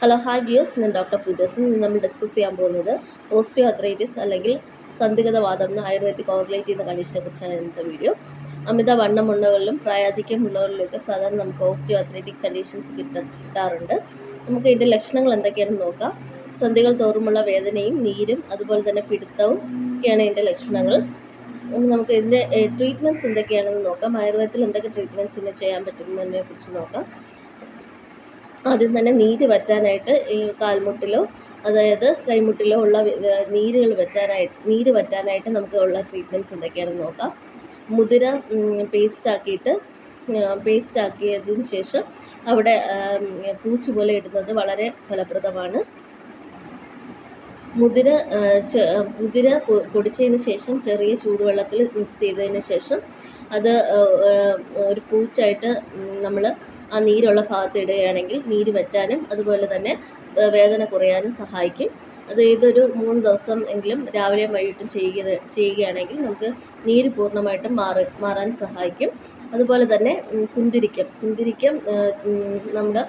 Hello hi views, ഞാൻ doctor പൂജാസൻ. ഇന്ന് നമ്മൾ ഡിസ്കസ് ചെയ്യാൻ പോകുന്നത് ഓസ്റ്റിയോ അത്രൈറ്റിസ് അല്ലെങ്കിൽ സന്ധിഗതവാദം എന്ന ആയുർവേദിക് ഓർലേറ്റ് ചെയ്യുന്ന കണ്ടീഷനെ കുറിച്ചാണ് ഇന്നത്തെ വീഡിയോ. അമിത വണ്ണമുള്ളവരിലും പ്രായാധിക്യമുള്ളവരിലൊക്കെ സാധാരണ നമുക്ക് ഓസ്റ്റിയോ അത്രൈറ്റിക് കണ്ടീഷൻസ് കിട്ടാറുണ്ട്. നമുക്ക് ഇതിൻ്റെ ലക്ഷണങ്ങൾ എന്തൊക്കെയാണെന്ന് നോക്കാം. സന്ധികൾ തോറുമുള്ള വേദനയും നീരും അതുപോലെ തന്നെ പിടുത്തവും ഒക്കെയാണ് ഇതിൻ്റെ ലക്ഷണങ്ങൾ. നമുക്ക് ഇതിൻ്റെ ട്രീറ്റ്മെൻറ്റ്സ് എന്തൊക്കെയാണെന്ന് നോക്കാം. ആയുർവേദത്തിൽ എന്തൊക്കെ ട്രീറ്റ്മെൻറ്റ്സിന് ചെയ്യാൻ പറ്റുന്നതിനെ കുറിച്ച് നോക്കാം. ആദ്യം തന്നെ നീര് വറ്റാനായിട്ട് ഈ കാൽമുട്ടിലോ അതായത് കൈമുട്ടിലോ ഉള്ള നീര് വറ്റാനായിട്ട് നമുക്ക് ഉള്ള ട്രീറ്റ്മെൻറ്റ്സ് എന്തൊക്കെയാണെന്ന് നോക്കാം. മുതിര പേസ്റ്റാക്കിയതിന് ശേഷം അവിടെ പൂച്ച് പോലെ ഇടുന്നത് വളരെ ഫലപ്രദമാണ്. മുതിര പൊടിച്ചതിന് ശേഷം ചെറിയ ചൂടുവെള്ളത്തിൽ മിക്സ് ചെയ്തതിന് ശേഷം അത് ഒരു പൂച്ചായിട്ട് നമ്മൾ ആ നീരുള്ള ഭാഗത്ത് ഇടുകയാണെങ്കിൽ നീര് വറ്റാനും അതുപോലെ തന്നെ വേദന കുറയാനും സഹായിക്കും. അത് ഇതൊരു 3 ദിവസം എങ്കിലും രാവിലെയും വൈകിട്ടും ചെയ്യുകയാണെങ്കിൽ നമുക്ക് നീര് പൂർണ്ണമായിട്ടും മാറാൻ സഹായിക്കും. അതുപോലെ തന്നെ കുന്തിരിക്കം നമ്മുടെ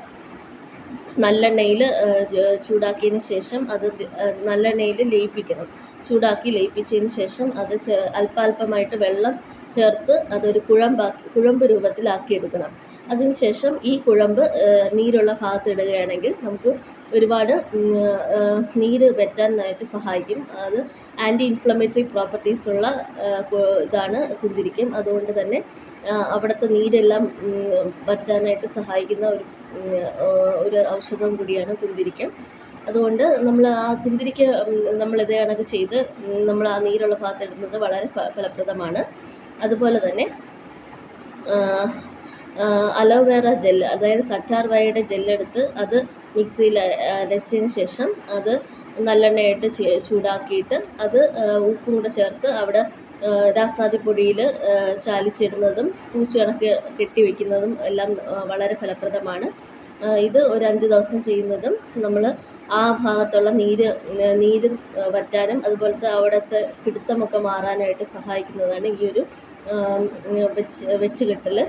നല്ലെണ്ണയിൽ ചൂടാക്കിയതിന് ശേഷം അത് നല്ലെണ്ണയിൽ ലയിപ്പിക്കണം. ചൂടാക്കി ലയിപ്പിച്ചതിന് ശേഷം അത് അല്പാൽപമായിട്ട് വെള്ളം ചേർത്ത് അതൊരു കുഴമ്പ് രൂപത്തിലാക്കിയെടുക്കണം. അതിനുശേഷം ഈ കുഴമ്പ് നീരുള്ള ഭാഗത്ത് ഇടുകയാണെങ്കിൽ നമുക്ക് ഒരുപാട് നീര് വറ്റാനായിട്ട് സഹായിക്കും. അത് ആൻറ്റി ഇൻഫ്ലമേറ്ററി പ്രോപ്പർട്ടീസ് ഉള്ള ഇതാണ് കുന്തിരിക്കം. അതുകൊണ്ട് തന്നെ അവിടുത്തെ നീരെല്ലാം വറ്റാനായിട്ട് സഹായിക്കുന്ന ഒരു ഔഷധം കൂടിയാണ് കുന്തിരിക്കം. അതുകൊണ്ട് നമ്മൾ ആ കുന്തിരിക്ക നമ്മളിതേ കണക്ക് ചെയ്ത് നമ്മൾ ആ നീരുള്ള ഭാഗത്ത് ഇടുന്നത് വളരെ ഫലപ്രദമാണ്. അതുപോലെ തന്നെ അലോവേറ ജെല്ല്, അതായത് കറ്റാർവാഴയുടെ ജെല്ലെടുത്ത് അത് മിക്സിയിൽ അരച്ചതിന് ശേഷം അത് നല്ലെണ്ണയായിട്ട് ചൂടാക്കിയിട്ട് അത് ഉപ്പും കൂടെ ചേർത്ത് അവിടെ രാസാദിപ്പൊടിയിൽ ചാലിച്ചിടുന്നതും പൂച്ച കണക്ക് കെട്ടിവെക്കുന്നതും എല്ലാം വളരെ ഫലപ്രദമാണ്. ഇത് ഒരു 5 ദിവസം ചെയ്യുന്നതും നമ്മൾ ആ ഭാഗത്തുള്ള നീര് വറ്റാനും അതുപോലത്തെ അവിടുത്തെ പിടുത്തമൊക്കെ മാറാനായിട്ട് സഹായിക്കുന്നതാണ് ഈ ഒരു വെച്ച് കെട്ടൽ.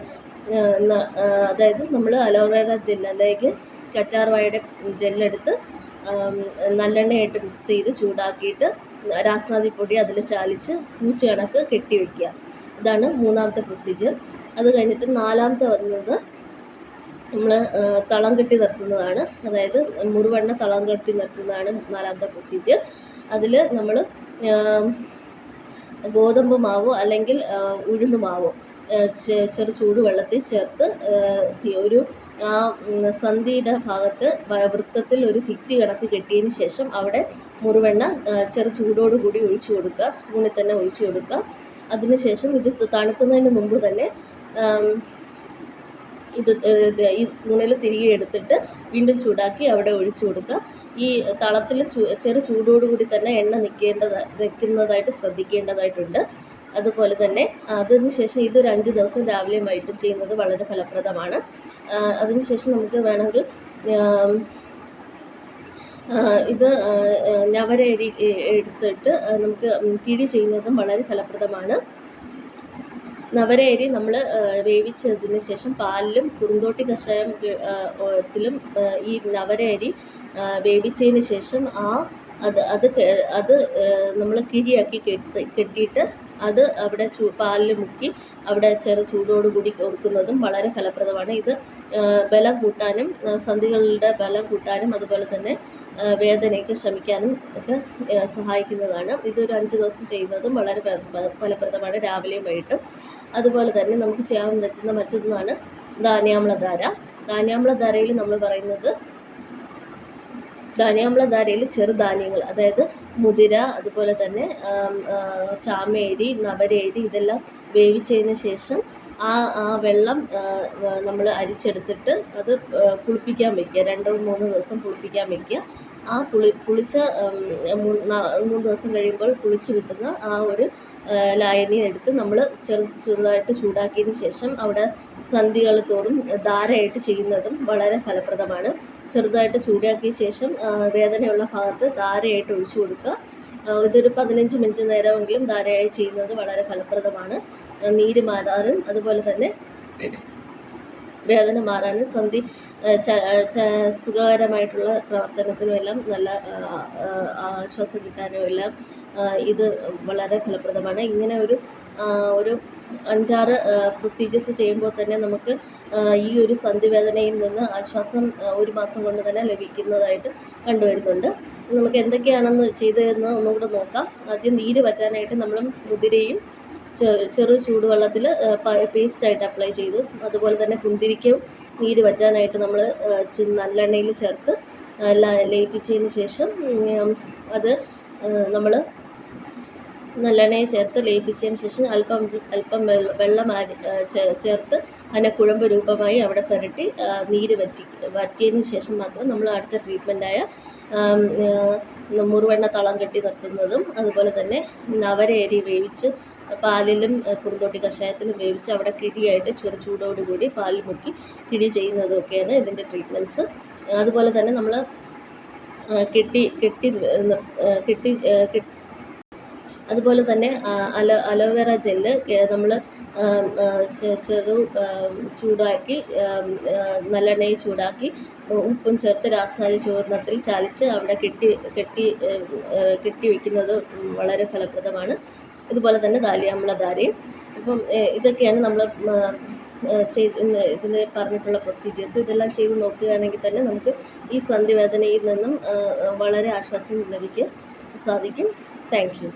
അതായത് നമ്മൾ അലോവേറ ജെല്ലിലേക്ക് കറ്റാർവാഴയുടെ ജെല്ലെടുത്ത് നല്ലെണ്ണയായിട്ട് മിക്സ് ചെയ്ത് ചൂടാക്കിയിട്ട് രാസനാദിപ്പൊടി അതിൽ ചാലിച്ച് പൂച്ച കണക്ക് കെട്ടിവെക്കുക. ഇതാണ് 3ാമത്തെ പ്രൊസീജിയർ. അത് കഴിഞ്ഞിട്ട് 4ാമത്തെ വരുന്നത് നമ്മൾ തളം കെട്ടി നിർത്തുന്നതാണ്. അതായത് മുറിവെണ്ണ തളം കെട്ടി നിർത്തുന്നതാണ് 4ാമത്തെ പ്രൊസീജിയർ. അതിൽ നമ്മൾ ഗോതമ്പ് മാവോ അല്ലെങ്കിൽ ഉഴുന്ന് മാവോ ചെറു ചൂടുവെള്ളത്തിൽ ചേർത്ത് ഒരു സന്ധിയുടെ ഭാഗത്ത് വൃത്തത്തിൽ ഒരു ഭിത്തി കണക്ക് കെട്ടിയതിന് ശേഷം അവിടെ മുറിവെണ്ണ ചെറു ചൂടോടുകൂടി ഒഴിച്ചു കൊടുക്കുക. സ്പൂണിൽ തന്നെ ഒഴിച്ചു കൊടുക്കുക. അതിനുശേഷം ഇത് തണുക്കുന്നതിന് മുമ്പ് തന്നെ ഈ സ്പൂണിൽ തിരികെ എടുത്തിട്ട് വീണ്ടും ചൂടാക്കി അവിടെ ഒഴിച്ചു കൊടുക്കുക. ഈ തളത്തിൽ ചെറു ചൂടോടുകൂടി തന്നെ എണ്ണ നിൽക്കുന്നതായിട്ട് ശ്രദ്ധിക്കേണ്ടതായിട്ടുണ്ട്. അതുപോലെ തന്നെ അതിനുശേഷം ഇതൊരു 5 ദിവസം രാവിലെയും വൈകിട്ടും ചെയ്യുന്നത് വളരെ ഫലപ്രദമാണ്. അതിനുശേഷം നമുക്ക് വേണമെങ്കിൽ ഇത് ഞവരരി എടുത്തിട്ട് നമുക്ക് കിഴി ചെയ്യുന്നതും വളരെ ഫലപ്രദമാണ്. നവരയരി നമ്മൾ വേവിച്ചതിന് ശേഷം പാലിലും കുറുന്തോട്ടി കഷായത്തിലും ഈ നവരയരി വേവിച്ചതിന് ശേഷം അത് നമ്മൾ കിഴിയാക്കി കെട്ടിയിട്ട് അത് അവിടെ പാലിൽ മുക്കി അവിടെ ചെറു ചൂടോടുകൂടി കൊടുക്കുന്നതും വളരെ ഫലപ്രദമാണ്. ഇത് ബലം കൂട്ടാനും സന്ധികളുടെ ബലം കൂട്ടാനും അതുപോലെ തന്നെ വേദനയൊക്കെ ശമിക്കാനും ഒക്കെ സഹായിക്കുന്നതാണ്. ഇതൊരു 5 ദിവസം ചെയ്യുന്നതും വളരെ ഫലപ്രദമാണ്, രാവിലെയും വൈകിട്ടും. അതുപോലെ തന്നെ നമുക്ക് ചെയ്യാൻ പറ്റുന്ന മറ്റൊന്നാണ് ധാന്യാമ്ലധാര. ധാന്യാമ്ലധാരയിൽ നമ്മൾ പറയുന്നത് ധാന്യാമ്ലധാരയിൽ ചെറുധാന്യങ്ങൾ, അതായത് മുതിര, അതുപോലെ തന്നെ ചാമേരി, നവരേരി ഇതെല്ലാം വേവിച്ചതിന് ശേഷം ആ വെള്ളം നമ്മൾ അരിച്ചെടുത്തിട്ട് അത് പുളിപ്പിക്കാൻ വയ്ക്കുക. 2-3 ദിവസം പുളിപ്പിക്കാൻ വയ്ക്കുക. ആ പുളിച്ച 3 ദിവസം കഴിയുമ്പോൾ പുളിച്ച് കിട്ടുന്ന ആ ഒരു ലായനി എടുത്ത് നമ്മൾ ചെറുതായിട്ട് ചൂടാക്കിയതിന് ശേഷം അവിടെ സന്ധികൾ തോറും ധാരയായിട്ട് ചെയ്യുന്നതും വളരെ ഫലപ്രദമാണ്. ചെറുതായിട്ട് ചൂടാക്കിയ ശേഷം വേദനയുള്ള ഭാഗത്ത് ധാരയായിട്ട് ഒഴിച്ചു കൊടുക്കുക. ഇതൊരു 15 മിനിറ്റ് നേരമെങ്കിലും ധാരയായി ചെയ്യുന്നത് വളരെ ഫലപ്രദമാണ്. നീര് മാറാനും അതുപോലെ തന്നെ വേദന മാറാനും സുഖകരമായിട്ടുള്ള പ്രവർത്തനത്തിനും എല്ലാം നല്ല ആശ്വാസം കിട്ടാനും എല്ലാം ഇത് വളരെ ഫലപ്രദമാണ്. ഇങ്ങനെ ഒരു 5-6 പ്രൊസീജിയേഴ്സ് ചെയ്യുമ്പോൾ തന്നെ നമുക്ക് ഈ ഒരു സന്ധിവേദനയിൽ നിന്ന് ആശ്വാസം 1 മാസം കൊണ്ട് തന്നെ ലഭിക്കുന്നതായിട്ട് കണ്ടുവരുന്നുണ്ട്. നമുക്ക് എന്തൊക്കെയാണെന്ന് ചെയ്തതെന്ന് ഒന്നുകൂടെ നോക്കാം. ആദ്യം നീര് വറ്റാനായിട്ട് നമ്മൾ മുതിരയും ചെറു ചൂടുവെള്ളത്തിൽ പേസ്റ്റായിട്ട് അപ്ലൈ ചെയ്തു. അതുപോലെ തന്നെ കുന്തിരിക്കവും നീര് വറ്റാനായിട്ട് നമ്മൾ നല്ലെണ്ണയിൽ ചേർത്ത് ലയിപ്പിച്ചതിന് ശേഷം അത് നമ്മൾ നല്ലെണ്ണയിൽ ചേർത്ത് ലയിപ്പിച്ചതിന് ശേഷം അല്പം വെള്ളം ചേർത്ത് അതിനെ കുഴമ്പ് രൂപമായി അവിടെ പുരട്ടി നീര് വറ്റിയതിന് ശേഷം മാത്രം നമ്മൾ അടുത്ത ട്രീറ്റ്മെൻറ്റായ മുറുവെണ്ണ തളം കെട്ടി നിർത്തുന്നതും അതുപോലെ തന്നെ നവരയരി വേവിച്ച് പാലിലും കുറുന്തോട്ടി കഷായത്തിലും വേവിച്ച് അവിടെ കിടിയായിട്ട് ചൂടോടുകൂടി പാലിൽ മുക്കി കിടി ചെയ്യുന്നതൊക്കെയാണ് ഇതിൻ്റെ ട്രീറ്റ്മെൻറ്റ്സ്. അതുപോലെ തന്നെ നമ്മൾ അതുപോലെ തന്നെ അലോവേറ ജെല്ല് നമ്മൾ ചൂടാക്കി നല്ലെണ്ണയിൽ ചൂടാക്കി ഉപ്പും ചേർത്ത് രാസായ ചൂർണത്തിൽ ചാലിച്ച് അവിടെ കെട്ടി വയ്ക്കുന്നത് വളരെ ഫലപ്രദമാണ്. ഇതുപോലെ തന്നെ ദാലിയാമ്ലധാരയും. അപ്പം ഇതൊക്കെയാണ് നമ്മൾ ഇതിന് പറഞ്ഞിട്ടുള്ള പ്രൊസീജിയേഴ്സ്. ഇതെല്ലാം ചെയ്ത് നോക്കുകയാണെങ്കിൽ തന്നെ നമുക്ക് ഈ സന്ധിവേദനയിൽ നിന്നും വളരെ ആശ്വാസം ലഭിക്കാൻ സാധിക്കും. Thank you.